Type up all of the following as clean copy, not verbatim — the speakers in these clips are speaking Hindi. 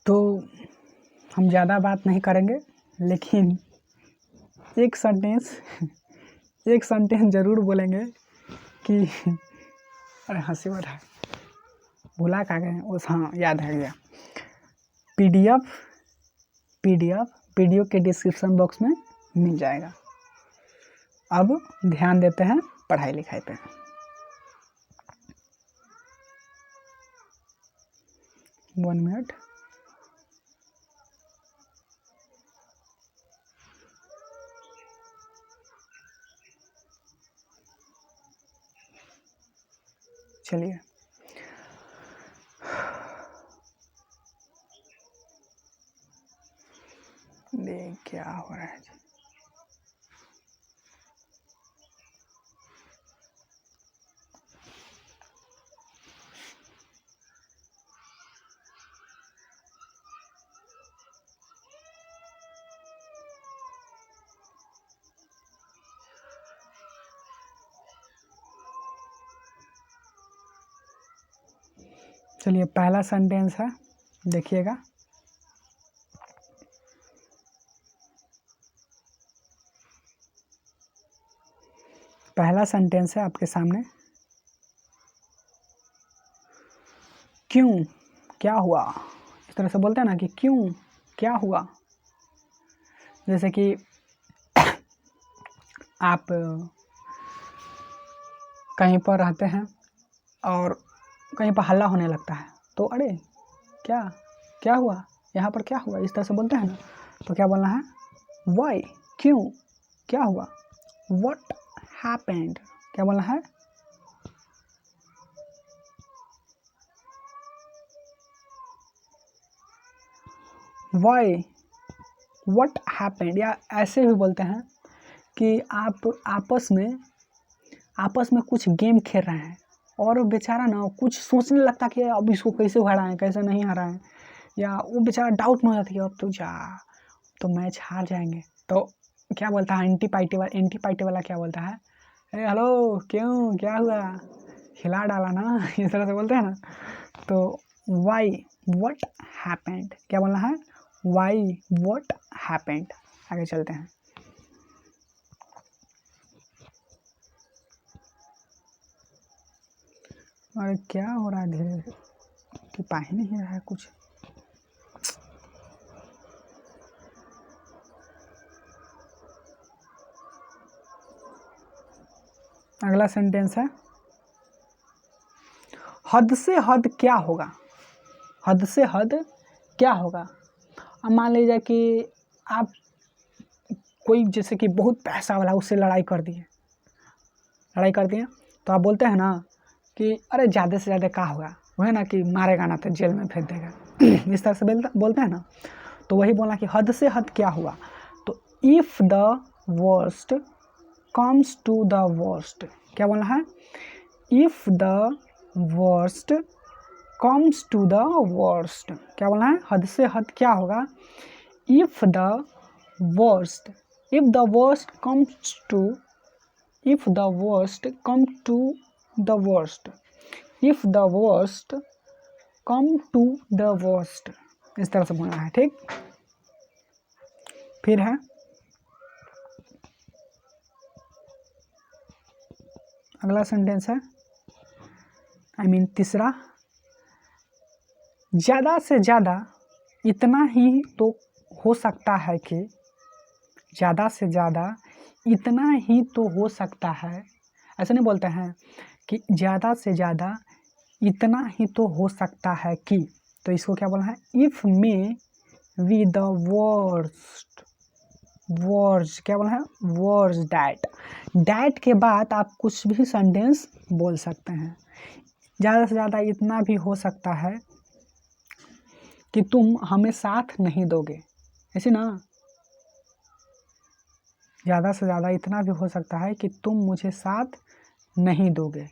तो हम ज़्यादा बात नहीं करेंगे, लेकिन एक सेंटेंस ज़रूर बोलेंगे कि अरे हंसी वाला है, भुला कहाँ गए उस, हाँ याद है गया। पीडीएफ वीडियो के डिस्क्रिप्शन बॉक्स में मिल जाएगा। अब ध्यान देते हैं पढ़ाई लिखाई पे। One minute. चलिए देख क्या हो रहा है। चलिए पहला सेंटेंस है, देखिएगा। पहला सेंटेंस है आपके सामने। क्यों, क्या हुआ, इस तरह से बोलते हैं ना कि क्यों, क्या हुआ। जैसे कि आप कहीं पर रहते हैं और कहीं पर हल्ला होने लगता है, तो अरे क्या क्या हुआ, यहाँ पर क्या हुआ, इस तरह से बोलते हैं ना। तो क्या बोलना है, वाई, क्यों, क्या हुआ। व्हाट हैपेंड, क्या बोलना है, वाई, व्हाट हैपेंड। या ऐसे भी बोलते हैं कि आप आपस में कुछ गेम खेल रहे हैं और बेचारा ना कुछ सोचने लगता कि अब इसको कैसे हराएं, कैसे नहीं हराएं, या वो बेचारा डाउट में हो जाता है अब तो जा, तो मैच हार जाएंगे। तो क्या बोलता है एंटी पार्टी वाला क्या बोलता है, अरे हेलो क्यों, क्या हुआ, हिला डाला ना, इस तरह से बोलते हैं ना। तो वाई, व्हाट हैपेंड, क्या बोलना है, वाई, व्हाट हैपेंड। आगे चलते हैं। अरे क्या हो रहा है, धीरे कि पा ही नहीं रहा है कुछ। अगला सेंटेंस है, हद से हद क्या होगा। हद से हद क्या होगा। अब मान लीजिए कि आप कोई जैसे कि बहुत पैसा वाला उससे लड़ाई कर दिए तो आप बोलते हैं ना कि अरे ज़्यादा से ज़्यादा क्या होगा, वो है ना कि मारेगा ना तो जेल में फेंक देगा। इस तरह से बोलते हैं ना। तो वही बोलना कि हद से हद क्या हुआ। तो if the worst comes to the worst, क्या बोलना है, if the worst comes to the worst, क्या बोलना है, हद से हद क्या होगा। If the worst comes to, if the worst come to the worst, if the worst come to the worst, इस तरह से बोलना है, ठीक। फिर है अगला सेंटेंस है, तीसरा, ज़्यादा से ज़्यादा इतना ही तो हो सकता है कि, ज़्यादा से ज़्यादा इतना ही तो हो सकता है। ऐसे नहीं बोलते हैं कि ज़्यादा से ज़्यादा इतना ही तो हो सकता है कि, तो इसको क्या बोलना है, if may we the worst, क्या बोलना है, वर्स्ट डैट के बाद आप कुछ भी सेंटेंस बोल सकते हैं। ज़्यादा से ज़्यादा इतना भी हो सकता है कि तुम हमें साथ नहीं दोगे, ऐसे ना। ज़्यादा से ज़्यादा इतना भी हो सकता है कि तुम मुझे साथ नहीं दोगे,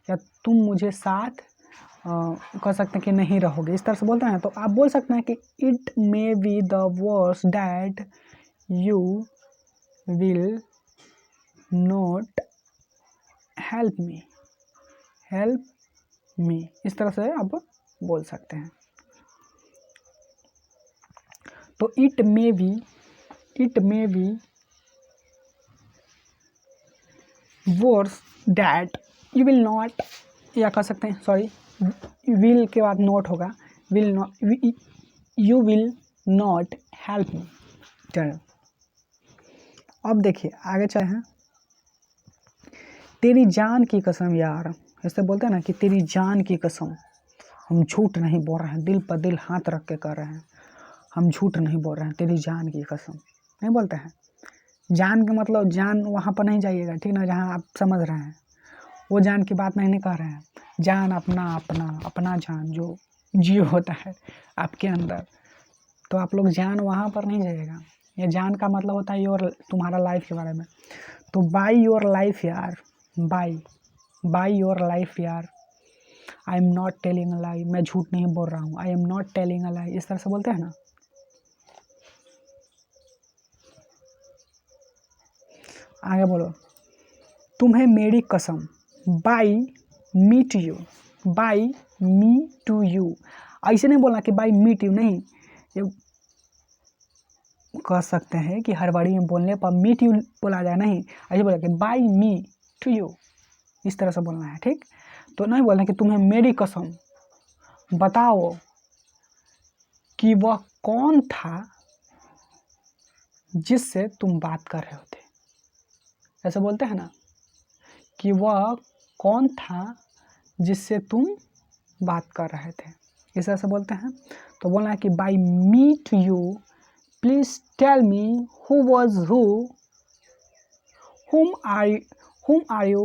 या तुम मुझे साथ कह सकते हैं कि नहीं रहोगे, इस तरह से बोलते हैं। तो आप बोल सकते हैं कि it may be the worst that you will not help me, इस तरह से आप बोल सकते हैं। तो it may be verse that you will not, या कह सकते हैं सॉरी विल के बाद नॉट होगा, will not, you will not help me. चलो अब देखिए आगे चले हैं। तेरी जान की कसम यार, ऐसे बोलते हैं ना कि तेरी जान की कसम, हम झूठ नहीं बोल रहे हैं, दिल पर दिल हाथ रख के कर रहे हैं, हम झूठ नहीं बोल रहे हैं, तेरी जान की कसम नहीं बोलते हैं। जान का मतलब जान वहाँ पर नहीं जाइएगा, ठीक ना, जहाँ आप समझ रहे हैं वो जान की बात नहीं कर रहे हैं। जान अपना अपना अपना जान जो जियो होता है आपके अंदर, तो आप लोग जान वहाँ पर नहीं जाइएगा। ये जान का मतलब होता है योर, तुम्हारा लाइफ के बारे में। तो बाय योर लाइफ यार, बाय योर लाइफ यार, I am not telling a lie, मैं झूठ नहीं बोल रहा हूँ, I am not telling a lie, इस तरह से बोलते हैं ना। आगे बोलो, तुम्हें मेरी कसम, by me to you, by me to you. ऐसे नहीं बोलना कि बाई मी टू, नहीं, ये कह सकते हैं कि हड़बड़ी में बोलने पर मी टू बोला जाए, नहीं, ऐसे बोला कि बाई मी टू यू, इस तरह से बोलना है, ठीक। तो नहीं बोलना कि तुम्हें मेरी कसम, बताओ कि वह कौन था जिससे तुम बात कर रहे होते, ऐसे बोलते हैं ना कि वह कौन था जिससे तुम बात कर रहे थे, इस तरह से बोलते हैं। तो बोलना है कि by me to you please tell me who was whom are you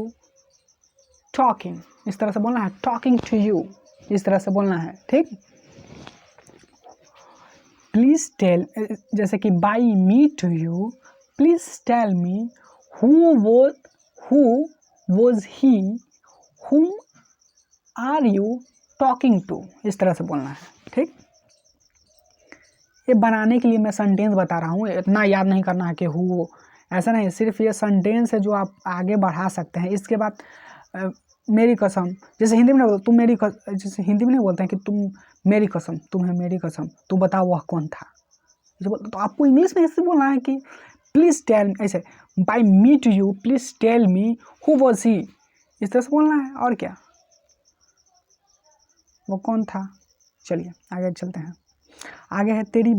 talking, इस तरह से बोलना है, टॉकिंग टू यू, इस तरह से बोलना है, ठीक। प्लीज टेल, जैसे कि by me to you please tell me who was he whom are you talking to, इस तरह से बोलना है, ठीक। ये बनाने के लिए मैं सेंटेंस बता रहा हूँ, इतना याद नहीं करना है कि हु, ऐसा नहीं, सिर्फ ये सेंटेंस है जो आप आगे बढ़ा सकते हैं। इसके बाद मेरी कसम, जैसे हिंदी में नहीं बोलते तुम मेरी जैसे हिंदी में नहीं बोलते हैं कि तुम मेरी कसम, तुम्हें मेरी कसम, तू बताओ वह कौन था, तो आपको इंग्लिश में ऐसे बोलना है कि प्लीज़ टेल, ऐसे by me to you please tell me who was he, इस तरह से बोलना है, और क्या, वो कौन था। चलिए आगे चलते हैं। आगे है तेरी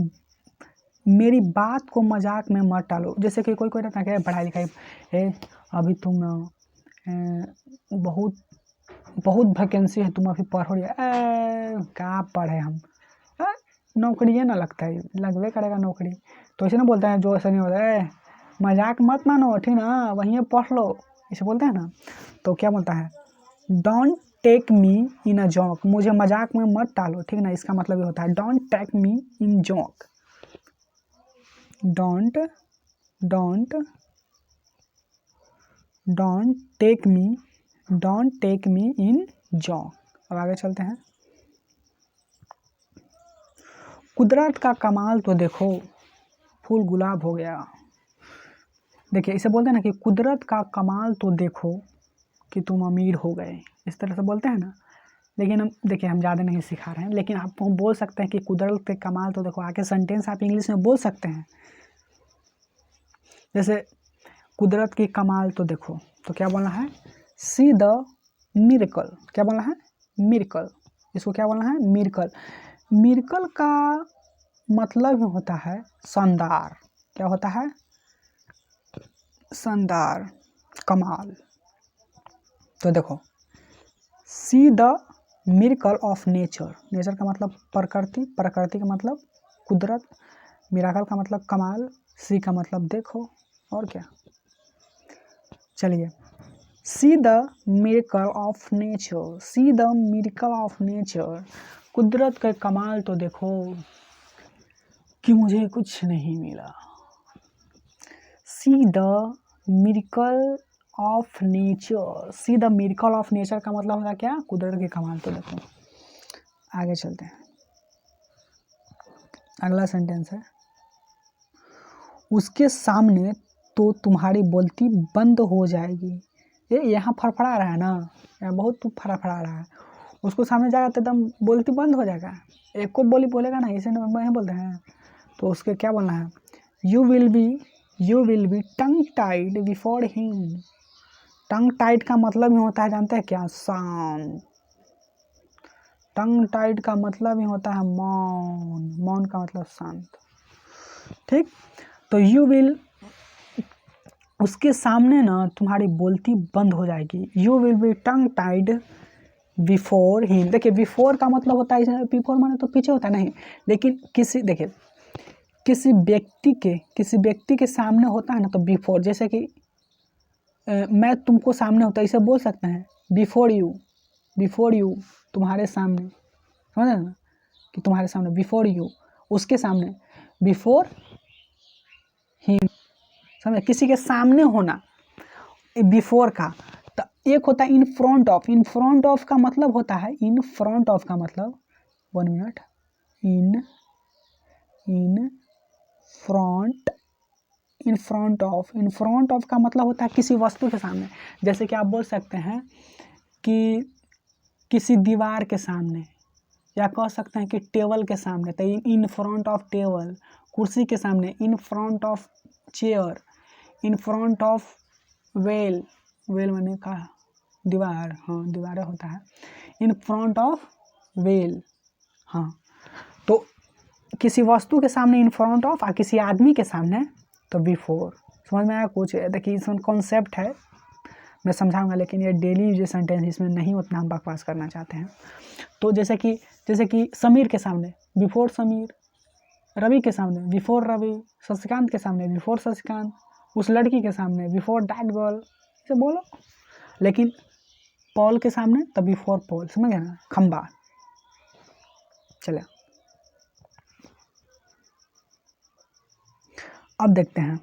मेरी बात को मजाक में मत टालो, जैसे कि कोई रहता है पढ़ाई लिखाई, अभी तुम बहुत बहुत वैकेंसी है, तुम अभी पढ़ रही है, क्या पढ़े हम, नौकरी है ना, लगता है लगवे करेगा नौकरी, तो ऐसे ना बोलते हैं, जो ऐसा नहीं होता है, मजाक मत मानो, ठीक ना, वहीं पढ़ लो, इसे बोलते हैं ना। तो क्या बोलता है, don't take me in a joke, मुझे मजाक में मत टालो, ठीक ना, इसका मतलब ये होता है don't take me in joke, don't take me in joke. अब आगे चलते हैं। कुदरत का कमाल तो देखो, फूल गुलाब हो गया, देखिए इसे बोलते हैं ना कि कुदरत का कमाल तो देखो कि तुम अमीर हो गए, इस तरह से बोलते हैं ना। लेकिन हम देखिए, हम ज़्यादा नहीं सिखा रहे हैं, लेकिन आपको हम बोल सकते हैं कि कुदरत के कमाल तो देखो, आके सेंटेंस आप इंग्लिश में बोल सकते हैं। जैसे कुदरत की कमाल तो देखो, तो क्या बोलना है, सी द मिरेकल, क्या बोलना है, मिरेकल, इसको क्या बोलना है, मिरेकल। मिरेकल का मतलब होता है शानदार, क्या होता है, शानदार, कमाल। तो देखो, see the miracle of nature, nature का मतलब प्रकृति, प्रकृति का मतलब कुदरत, मिराकल का मतलब कमाल, सी का मतलब देखो, और क्या। चलिए, see the miracle of nature, see the miracle of nature, कुदरत का कमाल तो देखो कि मुझे कुछ नहीं मिला। See the miracle of nature, see the miracle of nature का मतलब होगा क्या, कुदरत के कमाल तो देखो। आगे चलते हैं, अगला सेंटेंस है, उसके सामने तो तुम्हारी बोलती बंद हो जाएगी। ये यहाँ फड़फड़ा रहा है ना, यहाँ बहुत तू फड़फड़ा रहा है, उसको सामने जाएगा तो एकदम बोलती बंद हो जाएगा, एक को बोली बोलेगा ना, इसे नहीं बोलते हैं, तो उसके क्या बोलना है, you will be tongue tied before him. Tongue tied का मतलब ही होता है, जानते हैं क्या, शांत। टंग टाइड का मतलब ही होता है मौन, मौन का मतलब शांत, ठीक। तो यू विल, उसके सामने ना तुम्हारी बोलती बंद हो जाएगी। You will be tongue tied before him. देखिए बिफोर का मतलब होता है, बिफोर माने तो पीछे होता है, नहीं, लेकिन देखिए किसी व्यक्ति के सामने होता है ना तो बिफोर, जैसे कि मैं तुमको सामने होता है, इसे बोल सकते हैं बिफोर यू, तुम्हारे सामने, समझ ना, कि तुम्हारे सामने, बिफोर यू, उसके सामने, बिफोर हिम, समझे, किसी के सामने होना, बिफोर का। तो एक होता है in front of. In front of का मतलब होता है, इन फ्रंट ऑफ का मतलब, 1 मिनट, इन फ्रंट ऑफ का मतलब होता है किसी वस्तु के सामने। जैसे कि आप बोल सकते हैं कि किसी दीवार के सामने, या कह सकते हैं कि टेबल के सामने, तो इन फ्रंट ऑफ टेबल, कुर्सी के सामने, in front of chair, in front of well माने का दीवार, हाँ दीवार होता है, इन फ्रंट ऑफ वेल, हाँ। तो किसी वस्तु के सामने इन फ्रंट ऑफ, और किसी आदमी के सामने तो बिफोर। समझ में आया कुछ? देखिए इसमें कॉन्सेप्ट है, मैं समझाऊंगा, लेकिन ये डेली यूज सेंटेंस, इसमें नहीं उतना हम बकवास करना चाहते हैं। तो जैसे कि समीर के सामने बिफोर समीर, रवि के सामने बिफोर रवि, शशिकांत के सामने बिफोर शशिकांत, उस लड़की के सामने बिफोर दैट गर्ल, इसे बोलो। लेकिन पॉल के सामने तो बिफोर पॉल, समझ गए ना, खंबा। चले अब देखते हैं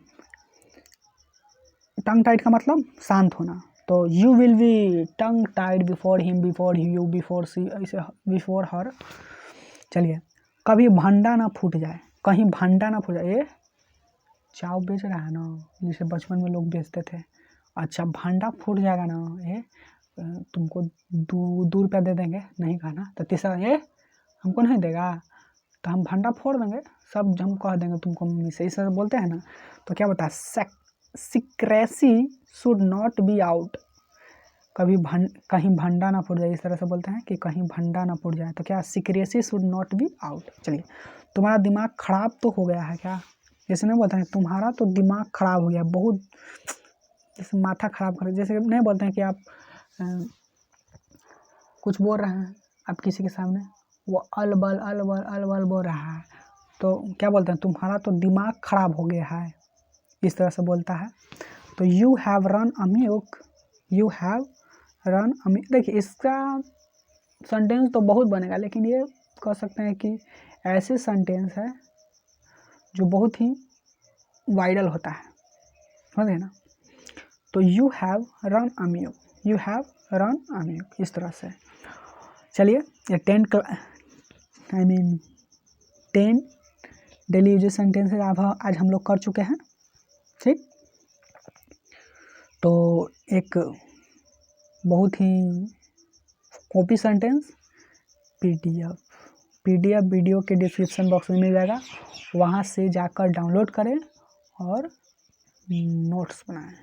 टंग टाइड का मतलब शांत होना। तो you will be tongue tied before him, before you, before she, ऐसे बिफोर हर। चलिए, कभी भंडा ना फूट जाए, कहीं भंडा ना फूट जाए। ये चाव बेच रहा है ना, जैसे बचपन में लोग बेचते थे। अच्छा भंडा फूट जाएगा ना, ये तुमको 2 रुपया दे देंगे, नहीं खाना। तो तीसरा, ये हमको नहीं देगा तो हम भंडा फोड़ देंगे, सब हम कह देंगे तुमको मम्मी से, इस तरह बोलते हैं ना। तो क्या बता, secrecy should not be out. कहीं भंडा ना फूट जाए, इस तरह से बोलते हैं कि कहीं भंडा ना फूट जाए। तो क्या, secrecy should not be out. चलिए, तुम्हारा दिमाग खराब तो हो गया है क्या, जैसे नहीं बोलते हैं तुम्हारा तो दिमाग खराब हो गया बहुत, जैसे माथा खराब कर, जैसे नहीं बोलते हैं कि आप कुछ बोल रहे हैं आप किसी के सामने, वो अलबल बोल रहा है, तो क्या बोलते हैं, तुम्हारा तो दिमाग खराब हो गया है, इस तरह से बोलता है। तो you have run amuck, you have run amuck. देखिए इसका सेंटेंस तो बहुत बनेगा, लेकिन ये कह सकते हैं कि ऐसे सेंटेंस है जो बहुत ही वायरल होता है, समझ गए ना। तो you have run amuck, you have run amuck, इस तरह से। चलिए, ये 10 डेली यूज सेंटेंसेज आज हम लोग कर चुके हैं, ठीक। तो एक बहुत ही कॉपी सेंटेंस पीडीएफ वीडियो के डिस्क्रिप्शन बॉक्स में मिल जाएगा, वहाँ से जाकर डाउनलोड करें और नोट्स बनाएं।